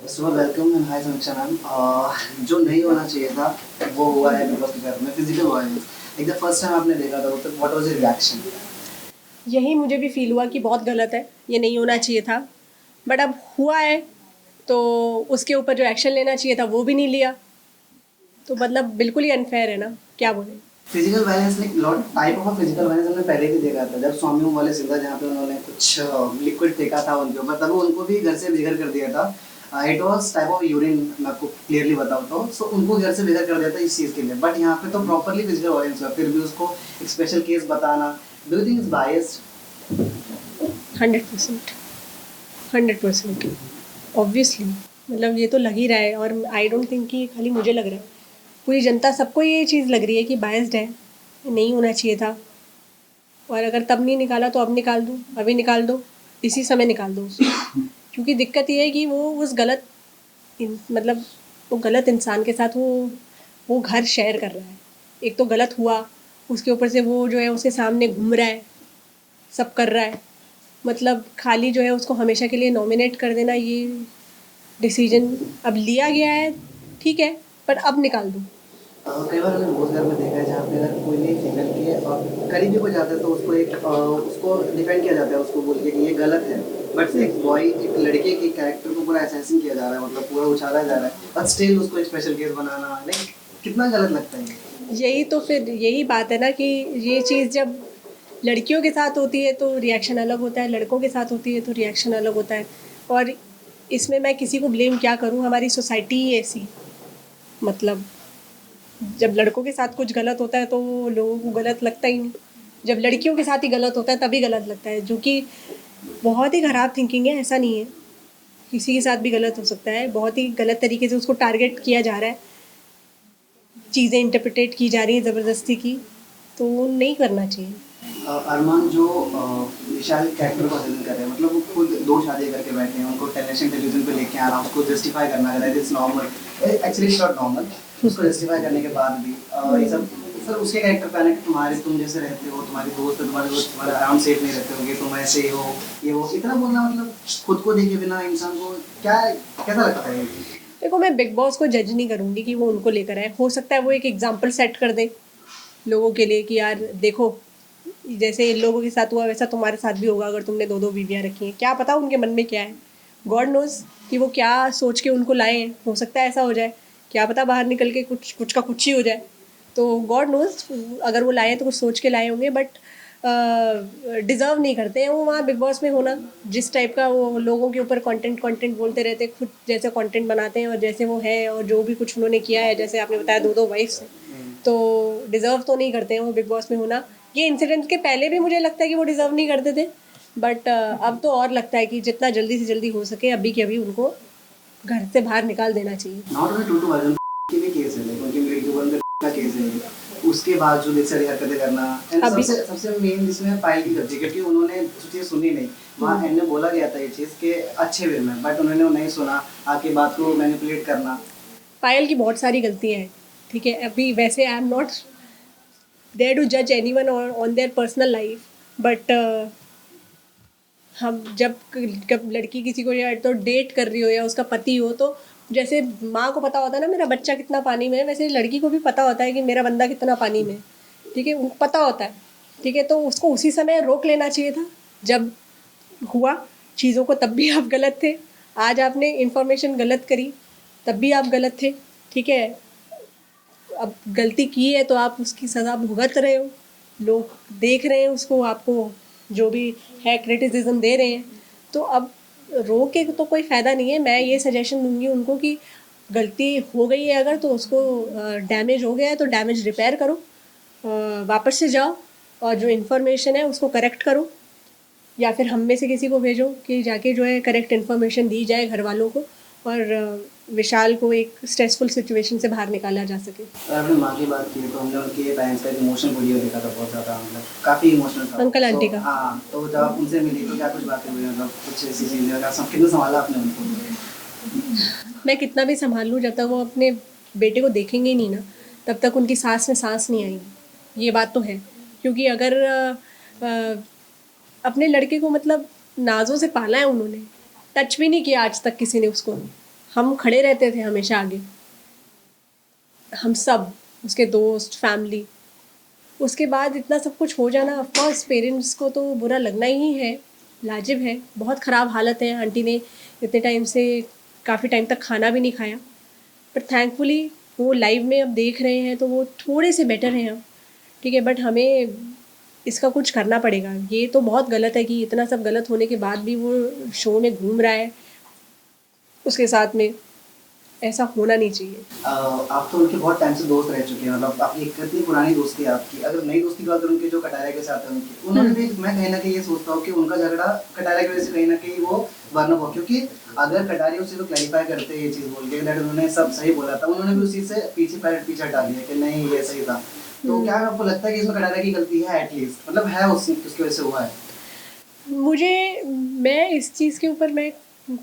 So welcome and hi समीक्षा ma'am. जो नहीं होना चाहिए था वो हुआ है बिग बॉस के घर में, फिजिकल वायलेंस। एक द फर्स्ट टाइम आपने देखा था तो व्हाट वाज योर रिएक्शन? यही मुझे भी फील हुआ कि बहुत गलत है, ये नहीं होना चाहिए था। बट अब हुआ है तो उसके ऊपर जो एक्शन लेना चाहिए था वो भी नहीं लिया। तो मतलब बिल्कुल ही अनफेयर है ना, क्या बोले। फिजिकल वायलेंस ने lot type of physical violence हमने पहले भी देखा था, जब स्वामी वाले सीधा जहाँ पे उन्होंने कुछ लिक्विड फेंका था उनके ऊपर, तब उनको भी घर से बेघर कर दिया था। It was type of urine, मैं आपको क्लियरली बताऊँ तो सो उनको घर से बेघर कर दिया था इस चीज़ के लिए। बट यहाँ पे तो प्रॉपरली फिजिकल वायलेंस हुआ, फिर भी उसको एक स्पेशल केस बताना, do you think is biased? 100%, 100%, obviously. मतलब ये तो लग ही रहा है, और आई डोंट थिंक कि खाली मुझे लग रहा है, पूरी जनता सबको ये चीज़ लग रही है कि बायस्ड है, ये नहीं होना चाहिए था। और अगर तब नहीं निकाला तो अब निकाल दो, अभी निकाल दो, इसी समय निकाल दो उसको। क्योंकि दिक्कत ये है कि वो उस गलत मतलब वो गलत इंसान के साथ वो घर शेयर कर रहा है। एक तो गलत हुआ, उसके ऊपर से वो जो है उसके सामने घूम रहा है, सब कर रहा है। मतलब खाली जो है उसको हमेशा के लिए नॉमिनेट कर देना, ये डिसीजन अब लिया गया है, ठीक है, पर अब निकाल दो। कई बार हमने बहुत घर में देखा है जहाँ पे अगर कोई भी फीमेल की करीबी को जाता है तो उसको उसको डिफेंड किया जाता है, उसको बोल के कि ये गलत है। बट एक बॉय, एक लड़के के कैरेक्टर को पूरा असैसिन किया जा रहा है, मतलब पूरा उछाला जा रहा है, बट स्टिल उसको एक स्पेशल केस बनाना, लाइक कितना गलत लगता है ये। यही तो फिर यही बात है ना कि ये चीज़ जब लड़कियों के साथ होती है तो रिएक्शन अलग होता है, लड़कों के साथ होती है तो रिएक्शन अलग होता है। और इसमें मैं किसी को ब्लेम क्या करूं, हमारी सोसाइटी ही ऐसी। मतलब जब लड़कों के साथ कुछ गलत होता है तो वो लोगों को गलत लगता ही नहीं, जब लड़कियों के साथ ही गलत होता है तभी गलत लगता है, जो कि बहुत ही ख़राब थिंकिंग है। ऐसा नहीं है, किसी के साथ भी गलत हो सकता है, बहुत ही गलत तरीके से उसको टारगेट किया जा रहा है, चीज़ें इंटरप्रिटेट की जा रही हैं ज़बरदस्ती की, तो वो नहीं करना चाहिए। अरमान जो विशाल कैरेक्टर को हासिल कर रहे हैं, मतलब वो खुद दो शादी करके बैठे हैं, उनको नेशनल टेलीविजन पे लेके आना, उसको जस्टिफाई करना है it's normal, actually it's not normal. उसको जस्टिफाई करने के बाद भी ये सब सर उसके कैरेक्टर पे आने कि तुम जैसे रहते हो, तुम्हारी दोस्त तुम्हारे दोस्त तुम्हारे आराम सेफ नहीं रहते होंगे, तुम ऐसे ही हो, ये हो, इतना बोलना मतलब खुद को देखे बिना इंसान को क्या कैसा लगता है ये? देखो, मैं बिग बॉस को जज नहीं करूँगी कि वो उनको लेकर आए। हो सकता है वो एक एग्जाम्पल सेट कर दे लोगों के लिए कि यार देखो, जैसे इन लोगों के साथ हुआ वैसा तुम्हारे साथ भी होगा अगर तुमने दो दो बीवियाँ रखी हैं। क्या पता उनके मन में क्या है, गॉड नोज कि वो क्या सोच के उनको लाए हैं। हो सकता है ऐसा हो जाए, क्या पता बाहर निकल के कुछ कुछ का कुछ ही हो जाए। तो गॉड नोज, अगर वो लाए हैं तो कुछ सोच के लाए होंगे, बट डिज़र्व नहीं करते हैं वो वहाँ बिग बॉस में होना। जिस टाइप का वो लोगों के ऊपर कंटेंट कंटेंट बोलते रहते हैं, खुद जैसे कंटेंट बनाते हैं और जैसे वो है और जो भी कुछ उन्होंने किया है, जैसे आपने बताया दो दो वाइफ्स हैं, तो डिज़र्व तो नहीं करते हैं वो बिग बॉस में होना। ये इंसिडेंट के पहले भी मुझे लगता है कि वो डिज़र्व नहीं करते थे, बट अब तो और लगता है कि जितना जल्दी से जल्दी हो सके अभी के अभी उनको घर से बाहर निकाल देना चाहिए। Not only to two version के भी केस है, लाइक उनके मेरे जो बंदे का केस है ये। उसके बावजूद इस सारी हरकतें करना, एंड अभी सबसे सबसे मेन जिसमें पायल की गलती, क्योंकि उन्होंने चीज़ सुनी नहीं। वहाँ एंड में बोला गया था ये चीज़ के अच्छे वे में, बट उन्होंने वो नहीं सुना, आके बात को मैनिपुलेट करना। पायल की बहुत सारी गलतियाँ हैं, ठीक है। अभी वैसे I am not there to जज anyone on their personal life, but हम जब लड़की किसी को या तो डेट कर रही हो या उसका पति हो, तो जैसे माँ को पता होता है ना मेरा बच्चा कितना पानी में है, वैसे लड़की को भी पता होता है कि मेरा बंदा कितना पानी में है, ठीक है, उनको पता होता है, ठीक है। तो उसको उसी समय रोक लेना चाहिए था जब हुआ चीज़ों को, तब भी आप गलत थे। आज आपने इन्फॉर्मेशन गलत करी, तब भी आप गलत थे, ठीक है। अब गलती की है तो आप उसकी सज़ा भुगत रहे हो, लोग देख रहे हैं उसको, आपको जो भी है क्रिटिसिज्म दे रहे हैं। तो अब रो के तो कोई फ़ायदा नहीं है। मैं ये सजेशन दूंगी उनको कि गलती हो गई है अगर, तो उसको डैमेज हो गया है तो डैमेज रिपेयर करो, वापस से जाओ और जो इन्फॉर्मेशन है उसको करेक्ट करो, या फिर हम में से किसी को भेजो कि जाके जो है करेक्ट इन्फॉर्मेशन दी जाए घर वालों को, और विशाल को एक स्ट्रेसफुल सिचुएशन से बाहर निकाला जा सके। अगर आपने माँ की बात की है तो हमने उनके पेरेंट्स का एक इमोशनल वीडियो देखा था, बहुत ज़्यादा मतलब काफ़ी इमोशनल था। अंकल आंटी का। हाँ, तो जब आप उनसे मिली तो क्या कुछ बातें हुई, मतलब कुछ ऐसी चीज़ें अगर सब कितना संभाला आपने उनको? मैं कितना भी संभाल लूँ, जब तक वो अपने बेटे को देखेंगे ही नहीं ना, तब तक उनकी सांस में सांस नहीं आएगी। ये बात तो है, क्योंकि अगर अपने लड़के को मतलब नाज़ों से पाला है उन्होंने, टच भी नहीं किया आज तक किसी ने उसको, हम खड़े रहते थे हमेशा आगे, हम सब, उसके दोस्त, फैमिली। उसके बाद इतना सब कुछ हो जाना, ऑफ कोर्स पेरेंट्स को तो बुरा लगना ही है, लाजिब है। बहुत ख़राब हालत है, आंटी ने इतने टाइम से काफ़ी टाइम तक खाना भी नहीं खाया, पर थैंकफुली वो लाइव में अब देख रहे हैं तो वो थोड़े से बेटर हैं अब, ठीक है। बट हमें इसका कुछ करना पड़ेगा। ये तो बहुत गलत है कि इतना सब गलत होने के बाद भी वो शो में घूम रहा है, उसके साथ में ऐसा होना नहीं चाहिए। आप तो उनके बहुत टाइम से दोस्त रह चुके हैं, मतलब आपकी एक कितनी पुरानी दोस्ती है आपकी। अगर नई दोस्ती की बात करूँ उनके जो कटारिया के साथ है उनकी, उन्होंने भी, मैं कहीं ना कहीं ये सोचता हूँ कि उनका झगड़ा कटारिया की वजह से कहीं ना कहीं वो बर्नअप हो, क्योंकि अगर कटारिया उसे तो क्लैरिफाई करते ये चीज़ बोल के दैट उन्होंने सब सही बोला था, उन्होंने भी उसी से पीछे हटा दिया कि नहीं ये सही था। तो क्या आपको लगता है कि इसमें कटारिया की गलती है एटलीस्ट, मतलब है उसकी वजह से हुआ है? मैं इस चीज़ के ऊपर मैं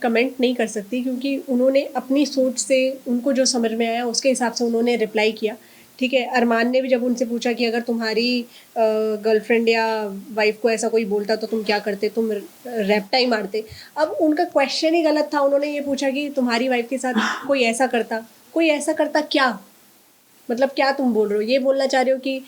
कमेंट नहीं कर सकती, क्योंकि उन्होंने अपनी सोच से, उनको जो समझ में आया उसके हिसाब से उन्होंने रिप्लाई किया, ठीक है। अरमान ने भी जब उनसे पूछा कि अगर तुम्हारी गर्लफ्रेंड या वाइफ को ऐसा कोई बोलता तो तुम क्या करते, तुम रैप्टा ही मारते। अब उनका क्वेश्चन ही गलत था। उन्होंने ये पूछा कि तुम्हारी वाइफ के साथ कोई ऐसा करता क्या, मतलब क्या तुम बोल रहे हो? ये बोलना चाह रहे हो कि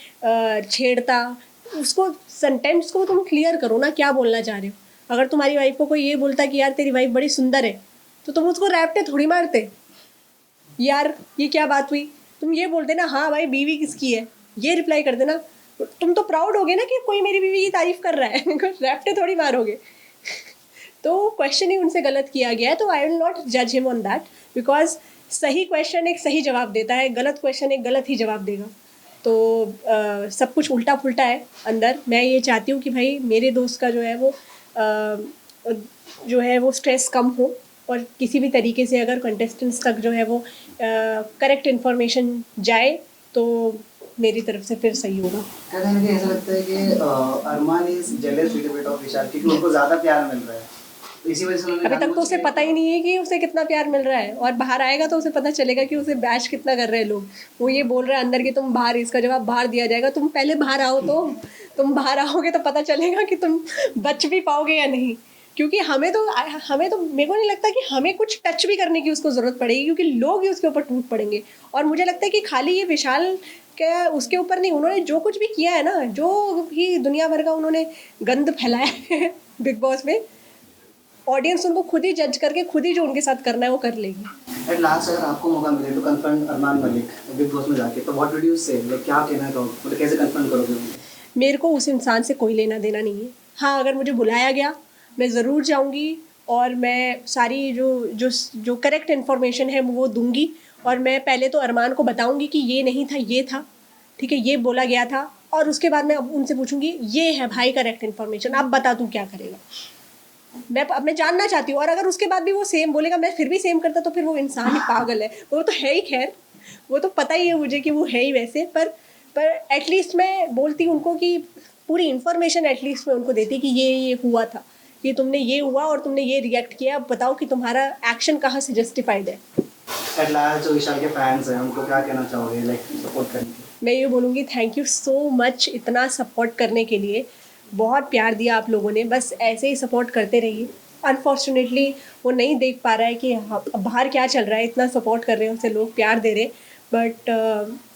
छेड़ता? उसको सेंटेंस को तुम क्लियर करो ना, क्या बोलना चाह रहे हो। अगर तुम्हारी वाइफ को कोई ये बोलता कि यार तेरी वाइफ बड़ी सुंदर है, तो तुम उसको रैप्टे थोड़ी मारते। यार ये क्या बात हुई? तुम ये बोलते ना, हाँ भाई बीवी किसकी है, ये रिप्लाई कर देना। तुम तो प्राउड होगे ना कि कोई मेरी बीवी की तारीफ कर रहा है रैप्टे थोड़ी मारोगे तो क्वेश्चन ही उनसे गलत किया गया है। तो आई विल नॉट जज हिम ऑन दैट, बिकॉज सही क्वेश्चन एक सही जवाब देता है, गलत क्वेश्चन एक गलत ही जवाब देगा। तो सब कुछ उल्टा पुल्टा है अंदर। मैं ये चाहती हूँ कि भाई मेरे दोस्त का जो है वो स्ट्रेस कम हो, और किसी भी तरीके से अगर कंटेस्टेंट्स तक जो है वो करेक्ट इन्फॉर्मेशन जाए तो मेरी तरफ से फिर सही होगा। कहीं ना कहीं ऐसा लगता है कि Armaan is jealous little bit of Vishal, क्योंकि उनको ज़्यादा प्यार मिल रहा है, तो इसी वजह से उन्होंने अभी तक तो उसे पता ही नहीं है कि उसे कितना प्यार मिल रहा है, और बाहर आएगा तो उसे पता चलेगा कि उसे बैश कितना कर रहे हैं लोग। वो ये बोल रहा है अंदर कि तुम बाहर, इसका जवाब बाहर दिया जाएगा। तुम पहले बाहर आओ, तो तुम बाहर आओगे तो पता चलेगा कि तुम बच भी पाओगे या नहीं। क्योंकि हमें तो मेरे को नहीं लगता कि हमें कुछ टच भी करने की उसको ज़रूरत पड़ेगी, क्योंकि लोग ही उसके ऊपर टूट पड़ेंगे। और मुझे लगता है कि खाली ये विशाल क्या उसके ऊपर नहीं, उन्होंने जो कुछ भी किया है ना, जो भी दुनिया भर का उन्होंने गंद फैलाया है बिग बॉस में, ऑडियंस उनको खुद ही जज करके खुद ही जो उनके साथ करना है वो कर लेगी। एट लास्ट अगर आपको मौका मिले तो confirm Armaan Malik big boss में जाके, तो व्हाट वुड यू से, लाइक क्या कहना चाहोगे, मतलब कैसे कन्फर्म करोगे उनको? मेरे को उस इंसान से कोई लेना देना नहीं है। हाँ, अगर मुझे बुलाया गया मैं ज़रूर जाऊँगी, और मैं सारी जो करेक्ट इन्फॉर्मेशन है वो दूंगी। और मैं पहले तो अरमान को बताऊंगी कि ये नहीं था, ये था, ठीक है, ये बोला गया था। और उसके बाद मैं अब उनसे पूछूंगी, ये है भाई करेक्ट इन्फॉर्मेशन, आप बता तू क्या करेगा। मैं जानना चाहती हूँ। और अगर उसके बाद भी वो सेम बोलेगा, मैं फिर भी सेम करता, तो फिर वो इंसान ही पागल है। वो तो है ही, खैर वो तो पता ही है मुझे कि वो है ही वैसे। पर एटलीस्ट मैं बोलती उनको कि पूरी इन्फॉर्मेशन एटलीस्ट मैं उनको देती कि ये हुआ था, कि तुमने ये हुआ और तुमने ये रिएक्ट किया, अब बताओ कि तुम्हारा एक्शन कहाँ से जस्टिफाइड है। एट लास्ट जो विशाल के फैंस हैं उनको क्या कहना चाहोगे, लाइक सपोर्ट करने के? मैं ये बोलूँगी, थैंक यू सो मच इतना सपोर्ट करने के लिए। बहुत प्यार दिया आप लोगों ने, बस ऐसे ही सपोर्ट करते रहिए। अनफॉर्चुनेटली वो नहीं देख पा रहा है कि बाहर क्या चल रहा है, इतना सपोर्ट कर रहे हैं उसे लोग, प्यार दे रहे, बट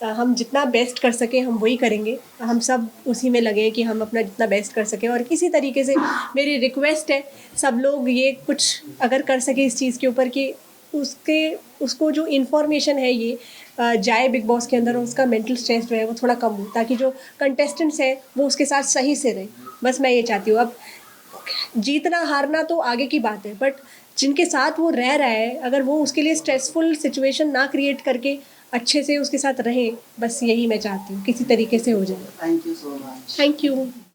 हम जितना बेस्ट कर सकें हम वही करेंगे। हम सब उसी में लगे कि हम अपना जितना बेस्ट कर सकें। और किसी तरीके से मेरी रिक्वेस्ट है, सब लोग ये कुछ अगर कर सके इस चीज़ के ऊपर कि उसको जो इन्फॉर्मेशन है ये जाए बिग बॉस के अंदर, और उसका मेंटल स्ट्रेस जो है वो थोड़ा कम हो, ताकि जो कंटेस्टेंट्स हैं वो उसके साथ सही से रहे। बस मैं ये चाहती हूँ। अब जीतना हारना तो आगे की बात है, बट जिनके साथ वो रह रहा है, अगर वो उसके लिए स्ट्रेसफुल सिचुएशन ना क्रिएट करके अच्छे से उसके साथ रहें, बस यही मैं चाहती हूँ, किसी तरीके से हो जाए। Thank you so much. Thank you.